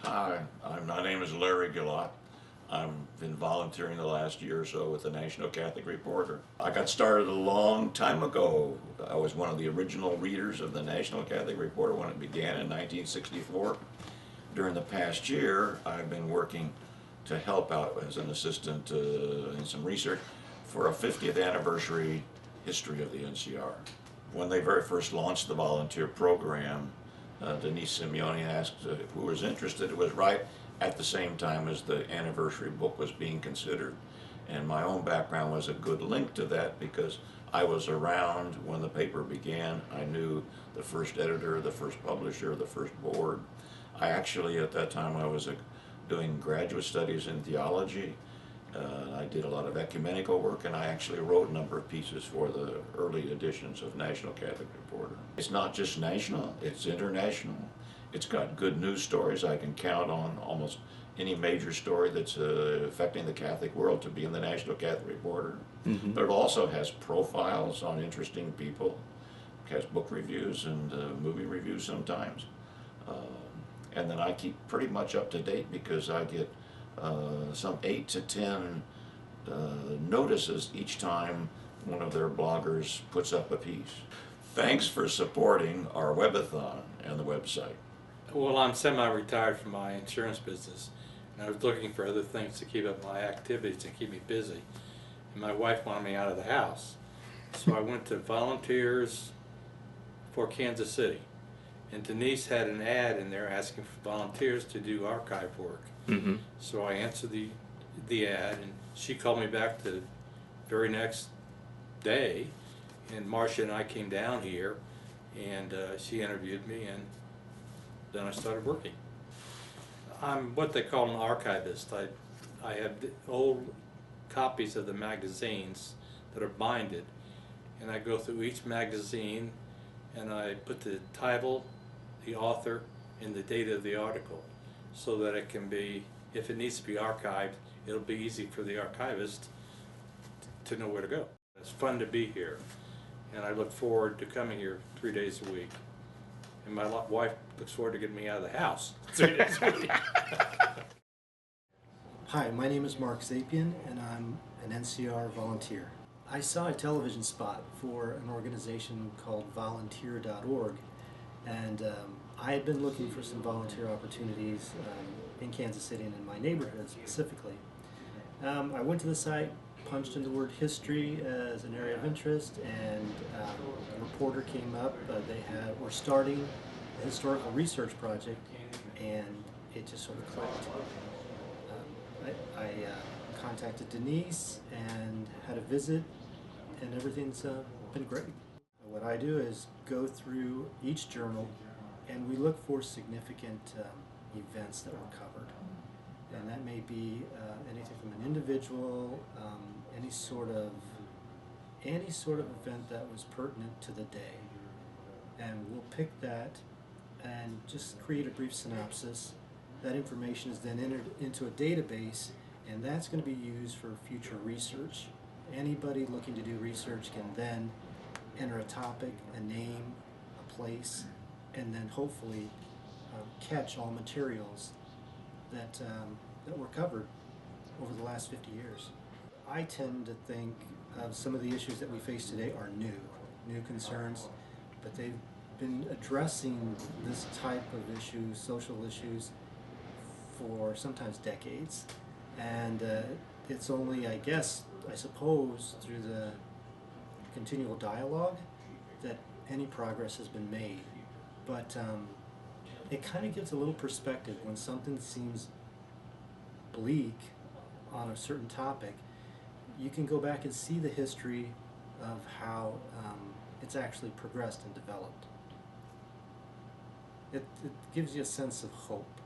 Hi, my name is Larry Gillott. I've been volunteering the last year or so with the National Catholic Reporter. I got started a long time ago. I was one of the original readers of the National Catholic Reporter when it began in 1964. During the past year, I've been working to help out as an assistant in some research for a 50th anniversary history of the NCR. When they very first launched the volunteer program, Denise Simeone asked who was interested. It was right at the same time as the anniversary book was being considered. And my own background was a good link to that because I was around when the paper began. I knew the first editor, the first publisher, the first board. I actually, at that time, I was doing graduate studies in theology. I did a lot of ecumenical work, and I actually wrote a number of pieces for the early editions of National Catholic Reporter. It's not just national, it's international. It's got good news stories. I can count on almost any major story that's affecting the Catholic world to be in the National Catholic Reporter. Mm-hmm. But it also has profiles on interesting people. It has book reviews and movie reviews sometimes. And then I keep pretty much up to date because I get some 8 to 10 notices each time one of their bloggers puts up a piece. Thanks for supporting our Webathon and the website. Well, I'm semi-retired from my insurance business, and I was looking for other things to keep up my activities and keep me busy. And my wife wanted me out of the house, so I went to Volunteers for Kansas City. And Denise had an ad in there asking for volunteers to do archive work. Mm-hmm. So I answered the ad, and she called me back the very next day, and Marcia and I came down here, and she interviewed me, and then I started working. I'm what they call an archivist. I have old copies of the magazines that are binded, and I go through each magazine, and I put the title, the author, and the date of the article, so that it can be, if it needs to be archived, it'll be easy for the archivist to know where to go. It's fun to be here, and I look forward to coming here 3 days a week. And my wife looks forward to getting me out of the house 3 days a week. Hi, my name is Mark Zapian, and I'm an NCR volunteer. I saw a television spot for an organization called volunteer.org, and I had been looking for some volunteer opportunities in Kansas City and in my neighborhood specifically. I went to the site, punched in the word history as an area of interest, and a reporter came up. They were starting a historical research project, and it just sort of clicked. I contacted Denise and had a visit, and everything's been great. What I do is go through each journal, and we look for significant events that were covered. And that may be anything from an individual, any sort of event that was pertinent to the day. And we'll pick that and just create a brief synopsis. That information is then entered into a database, and that's going to be used for future research. Anybody looking to do research can then enter a topic, a name, a place, and then hopefully catch all materials that were covered over the last 50 years. I tend to think of some of the issues that we face today are new concerns, but they've been addressing this type of issues, social issues, for sometimes decades. And it's only, I suppose, through the continual dialogue that any progress has been made. But it kind of gives a little perspective when something seems bleak on a certain topic. You can go back and see the history of how it's actually progressed and developed. It gives you a sense of hope.